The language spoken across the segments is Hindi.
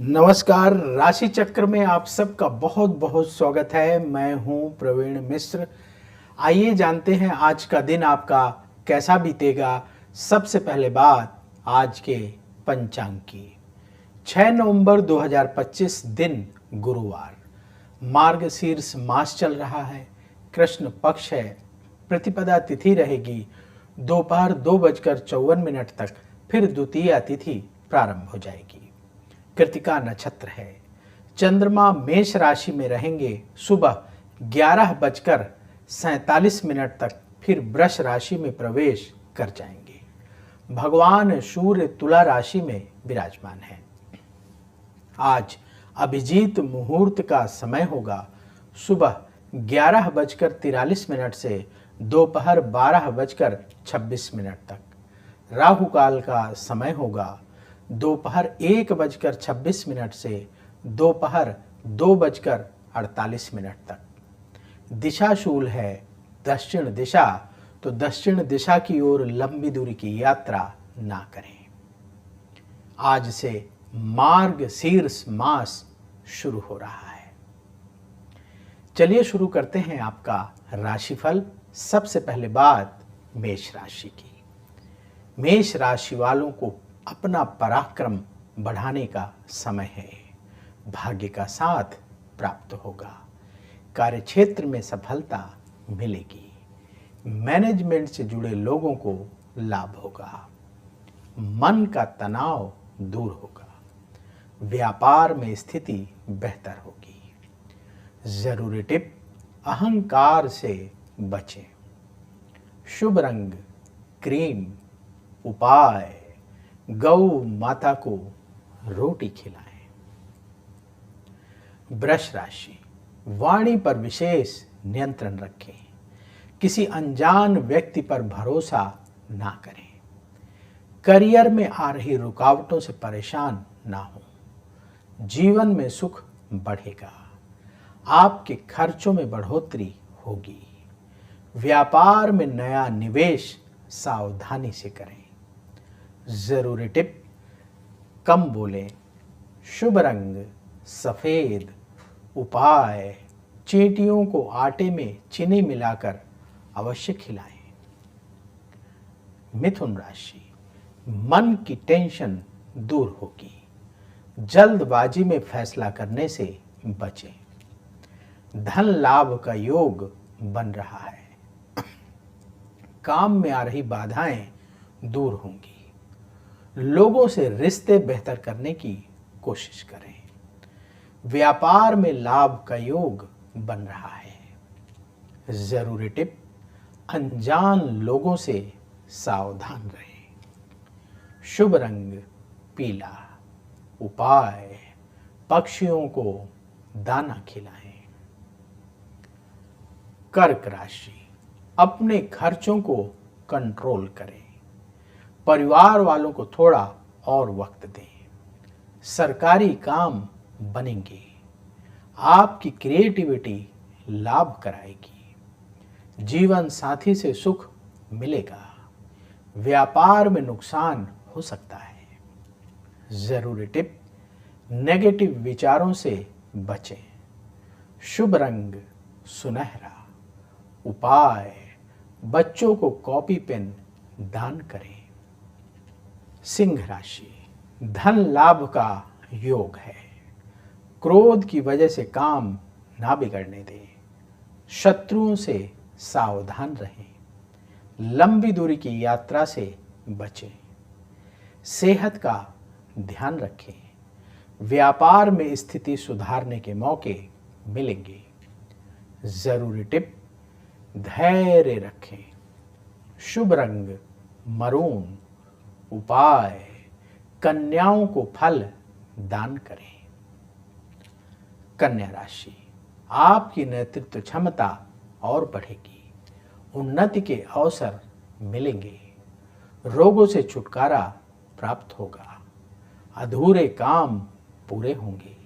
नमस्कार। राशि चक्र में आप सबका बहुत बहुत स्वागत है। मैं हूं प्रवीण मिश्र। आइए जानते हैं आज का दिन आपका कैसा बीतेगा। सबसे पहले बात आज के पंचांग की। 6 नवंबर 2025 दिन गुरुवार, मार्गशीर्ष मास चल रहा है, कृष्ण पक्ष है, प्रतिपदा तिथि रहेगी दोपहर 2:54 तक, फिर द्वितीया तिथि प्रारंभ हो जाएगी। कृतिका नक्षत्र है। चंद्रमा मेष राशि में रहेंगे सुबह 11:47 तक, फिर वृष राशि में प्रवेश कर जाएंगे। भगवान सूर्य तुला राशि में विराजमान है। आज अभिजीत मुहूर्त का समय होगा सुबह 11:43 से दोपहर 12:26 तक। राहु काल का समय होगा दोपहर 1:26 से दोपहर 2:48 तक। दिशाशूल है दक्षिण दिशा, तो दक्षिण दिशा की ओर लंबी दूरी की यात्रा ना करें। आज से मार्गशीर्ष मास शुरू हो रहा है। चलिए शुरू करते हैं आपका राशिफल। सबसे पहले बात मेष राशि की। मेष राशि वालों को अपना पराक्रम बढ़ाने का समय है। भाग्य का साथ प्राप्त होगा। कार्यक्षेत्र में सफलता मिलेगी। मैनेजमेंट से जुड़े लोगों को लाभ होगा। मन का तनाव दूर होगा। व्यापार में स्थिति बेहतर होगी। जरूरी टिप, अहंकार से बचें। शुभ रंग क्रीम। उपाय, गौ माता को रोटी खिलाएं। वृष राशि, वाणी पर विशेष नियंत्रण रखें। किसी अनजान व्यक्ति पर भरोसा ना करें। करियर में आ रही रुकावटों से परेशान ना हो। जीवन में सुख बढ़ेगा। आपके खर्चों में बढ़ोतरी होगी। व्यापार में नया निवेश सावधानी से करें। जरूरी टिप, कम बोलें। शुभ रंग सफेद। उपाय, चींटियों को आटे में चीनी मिलाकर अवश्य खिलाएं। मिथुन राशि, मन की टेंशन दूर होगी। जल्दबाजी में फैसला करने से बचें। धन लाभ का योग बन रहा है। काम में आ रही बाधाएं दूर होंगी। लोगों से रिश्ते बेहतर करने की कोशिश करें। व्यापार में लाभ का योग बन रहा है। जरूरी टिप, अनजान लोगों से सावधान रहें। शुभ रंग पीला। उपाय, पक्षियों को दाना खिलाएं। कर्क राशि, अपने खर्चों को कंट्रोल करें। परिवार वालों को थोड़ा और वक्त दें। सरकारी काम बनेंगे। आपकी क्रिएटिविटी लाभ कराएगी। जीवन साथी से सुख मिलेगा। व्यापार में नुकसान हो सकता है। जरूरी टिप, नेगेटिव विचारों से बचें। शुभ रंग सुनहरा। उपाय, बच्चों को कॉपी पेन दान करें। सिंह राशि, धन लाभ का योग है। क्रोध की वजह से काम ना बिगड़ने दें। शत्रुओं से सावधान रहें। लंबी दूरी की यात्रा से बचें। सेहत का ध्यान रखें। व्यापार में स्थिति सुधारने के मौके मिलेंगे। जरूरी टिप, धैर्य रखें। शुभ रंग मरून। उपाय, कन्याओं को फल दान करें। कन्या राशि, आपकी नेतृत्व क्षमता और बढ़ेगी। उन्नति के अवसर मिलेंगे। रोगों से छुटकारा प्राप्त होगा। अधूरे काम पूरे होंगे।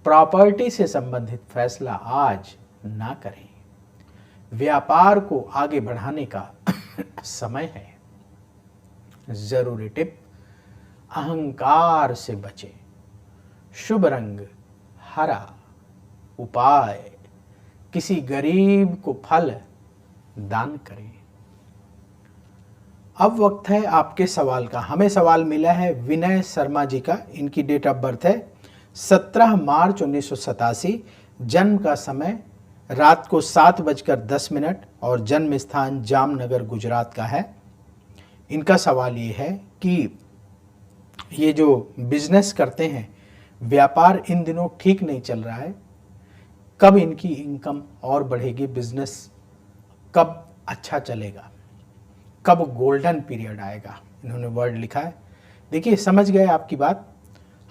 प्रॉपर्टी से संबंधित फैसला आज ना करें। व्यापार को आगे बढ़ाने का समय है। जरूरी टिप, अहंकार से बचें। शुभ रंग हरा, उपाय किसी गरीब को फल दान करें। अब वक्त है आपके सवाल का। हमें सवाल मिला है विनय शर्मा जी का। इनकी डेट ऑफ बर्थ है 17 मार्च 1987। जन्म का समय रात को 7:10 और जन्म स्थान जामनगर गुजरात का है। इनका सवाल ये है कि ये जो बिजनेस करते हैं, व्यापार इन दिनों ठीक नहीं चल रहा है, कब इनकी इनकम और बढ़ेगी, बिजनेस कब अच्छा चलेगा, कब गोल्डन पीरियड आएगा, इन्होंने वर्ड लिखा है। देखिए, समझ गए आपकी बात।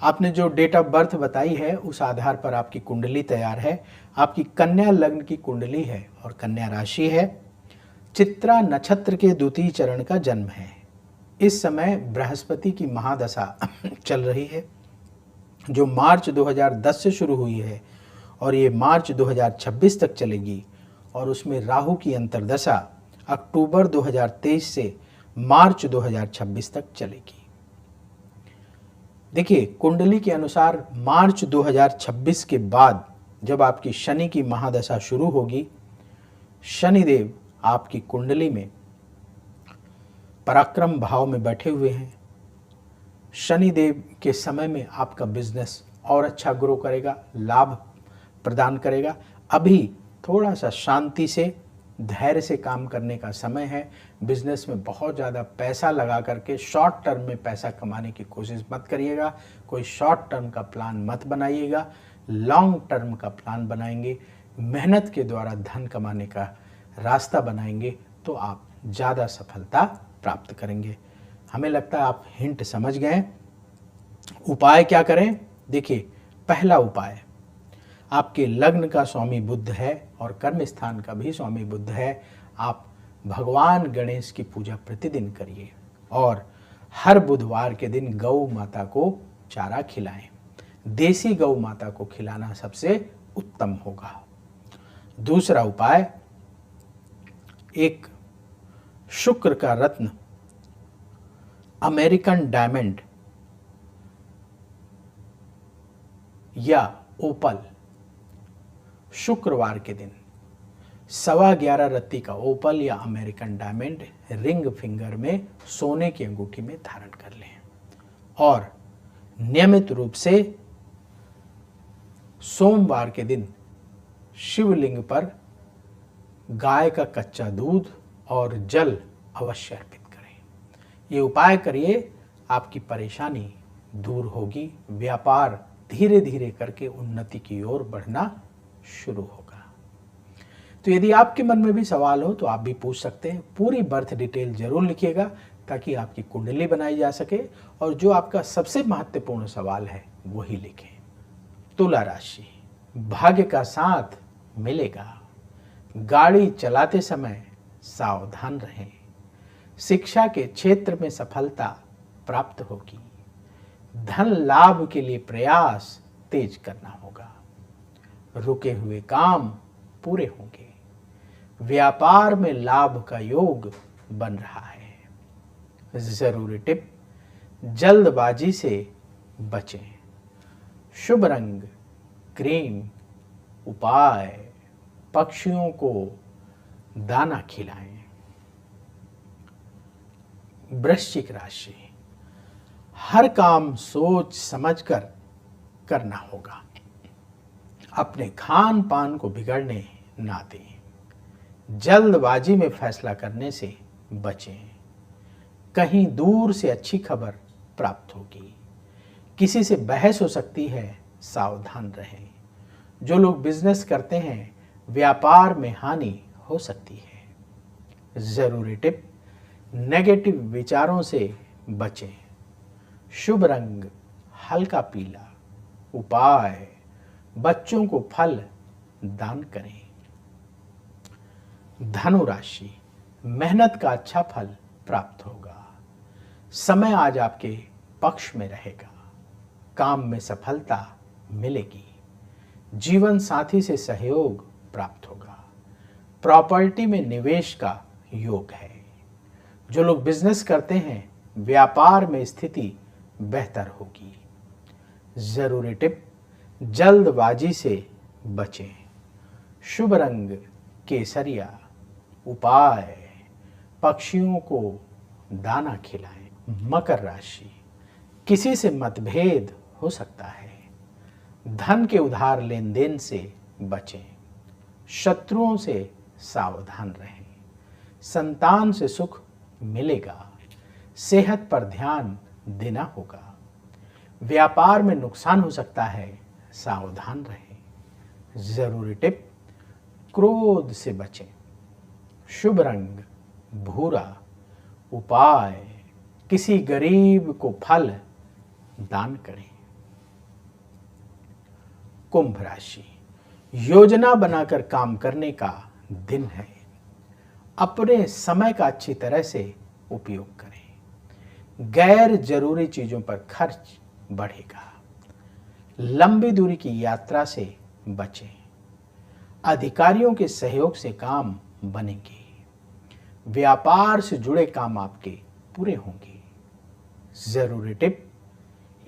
आपने जो डेट ऑफ बर्थ बताई है उस आधार पर आपकी कुंडली तैयार है। आपकी कन्या लग्न की कुंडली है और कन्या राशि है। चित्रा नक्षत्र के द्वितीय चरण का जन्म है। इस समय बृहस्पति की महादशा चल रही है जो मार्च 2010 से शुरू हुई है और ये मार्च 2026 तक चलेगी, और उसमें राहु की अंतर्दशा अक्टूबर 2023 से मार्च 2026 तक चलेगी। देखिए, कुंडली के अनुसार मार्च 2026 के बाद जब आपकी शनि की महादशा शुरू होगी, शनिदेव आपकी कुंडली में पराक्रम भाव में बैठे हुए हैं। शनिदेव के समय में आपका बिजनेस और अच्छा ग्रो करेगा, लाभ प्रदान करेगा। अभी थोड़ा सा शांति से, धैर्य से काम करने का समय है। बिजनेस में बहुत ज़्यादा पैसा लगा करके शॉर्ट टर्म में पैसा कमाने की कोशिश मत करिएगा। कोई शॉर्ट टर्म का प्लान मत बनाइएगा, लॉन्ग टर्म का प्लान बनाएंगे, मेहनत के द्वारा धन कमाने का रास्ता बनाएंगे तो आप ज़्यादा सफलता प्राप्त करेंगे। हमें लगता है आप हिंट समझ गए। उपाय क्या करें? देखिए, पहला उपाय, आपके लग्न का स्वामी बुध है और कर्म स्थान का भी स्वामी बुध है। आप भगवान गणेश की पूजा प्रतिदिन करिए और हर बुधवार के दिन गौ माता को चारा खिलाएं। देसी गौ माता को खिलाना सबसे उत्तम होगा। दूसरा उपाय, एक शुक्र का रत्न अमेरिकन डायमंड या ओपल शुक्रवार के दिन 11.25 रत्ती का ओपल या अमेरिकन डायमंड रिंग फिंगर में सोने की अंगूठी में धारण कर लें और नियमित रूप से सोमवार के दिन शिवलिंग पर गाय का कच्चा दूध और जल अवश्य अर्पित करें। ये उपाय करिए, आपकी परेशानी दूर होगी। व्यापार धीरे धीरे करके उन्नति की ओर बढ़ना शुरू होगा। तो यदि आपके मन में भी सवाल हो तो आप भी पूछ सकते हैं। पूरी बर्थ डिटेल जरूर लिखिएगा ताकि आपकी कुंडली बनाई जा सके और जो आपका सबसे महत्वपूर्ण सवाल है वही लिखें। तुला राशि, भाग्य का साथ मिलेगा। गाड़ी चलाते समय सावधान रहें। शिक्षा के क्षेत्र में सफलता प्राप्त होगी। धन लाभ के लिए प्रयास तेज करना होगा। रुके हुए काम पूरे होंगे। व्यापार में लाभ का योग बन रहा है। जरूरी टिप, जल्दबाजी से बचें। शुभ रंग क्रीम। उपाय, पक्षियों को दाना खिलाएं। वृश्चिक राशि, हर काम सोच समझकर करना होगा। अपने खान पान को बिगड़ने ना दें। जल्दबाजी में फैसला करने से बचें। कहीं दूर से अच्छी खबर प्राप्त होगी। किसी से बहस हो सकती है, सावधान रहें। जो लोग बिजनेस करते हैं, व्यापार में हानि हो सकती है। जरूरी टिप, नेगेटिव विचारों से बचें। शुभ रंग हल्का पीला। उपाय, बच्चों को फल दान करें। धनु राशि, मेहनत का अच्छा फल प्राप्त होगा। समय आज आपके पक्ष में रहेगा। काम में सफलता मिलेगी। जीवन साथी से सहयोग प्राप्त होगा। प्रॉपर्टी में निवेश का योग है। जो लोग बिजनेस करते हैं, व्यापार में स्थिति बेहतर होगी। जरूरी टिप, जल्दबाजी से बचें। शुभ रंग केसरिया। उपाय, पक्षियों को दाना खिलाएं। मकर राशि, किसी से मतभेद हो सकता है। धन के उधार लेन देन से बचें। शत्रुओं से सावधान रहें। संतान से सुख मिलेगा। सेहत पर ध्यान देना होगा। व्यापार में नुकसान हो सकता है, सावधान रहें। जरूरी टिप, क्रोध से बचें। शुभ रंग भूरा। उपाय, किसी गरीब को फल दान करें। कुंभ राशि, योजना बनाकर काम करने का दिन है। अपने समय का अच्छी तरह से उपयोग करें। गैर जरूरी चीजों पर खर्च बढ़ेगा। लंबी दूरी की यात्रा से बचें। अधिकारियों के सहयोग से काम बनेंगे। व्यापार से जुड़े काम आपके पूरे होंगे। जरूरी टिप,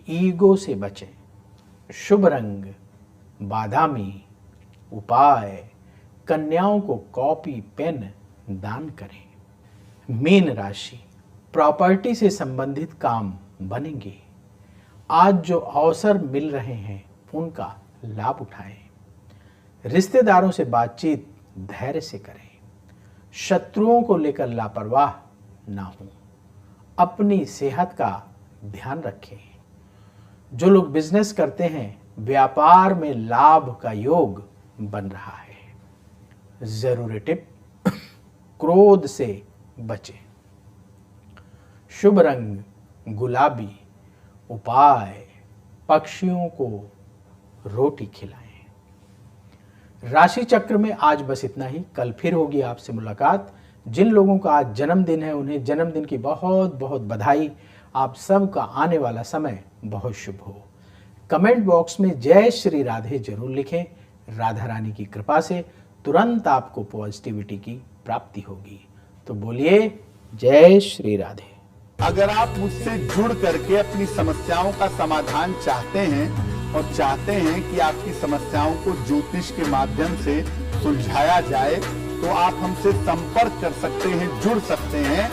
ईगो से बचें। शुभ रंग बादामी। उपाय, कन्याओं को कॉपी पेन दान करें। मीन राशि, प्रॉपर्टी से संबंधित काम बनेंगे। आज जो अवसर मिल रहे हैं उनका लाभ उठाएं। रिश्तेदारों से बातचीत धैर्य से करें। शत्रुओं को लेकर लापरवाह ना हो। अपनी सेहत का ध्यान रखें। जो लोग बिजनेस करते हैं, व्यापार में लाभ का योग बन रहा है। जरूरी टिप, क्रोध से बचें। शुभ रंग गुलाबी। उपाय, पक्षियों को रोटी खिलाएं। राशि चक्र में आज बस इतना ही। कल फिर होगी आपसे मुलाकात। जिन लोगों का आज जन्मदिन है उन्हें जन्मदिन की बहुत बहुत बधाई। आप सबका आने वाला समय बहुत शुभ हो। कमेंट बॉक्स में जय श्री राधे जरूर लिखें। राधा रानी की कृपा से तुरंत आपको पॉजिटिविटी की प्राप्ति होगी। तो बोलिए जय श्री राधे। अगर आप मुझसे जुड़ करके अपनी समस्याओं का समाधान चाहते हैं और चाहते हैं कि आपकी समस्याओं को ज्योतिष के माध्यम से सुलझाया जाए, तो आप हमसे संपर्क कर सकते हैं, जुड़ सकते हैं।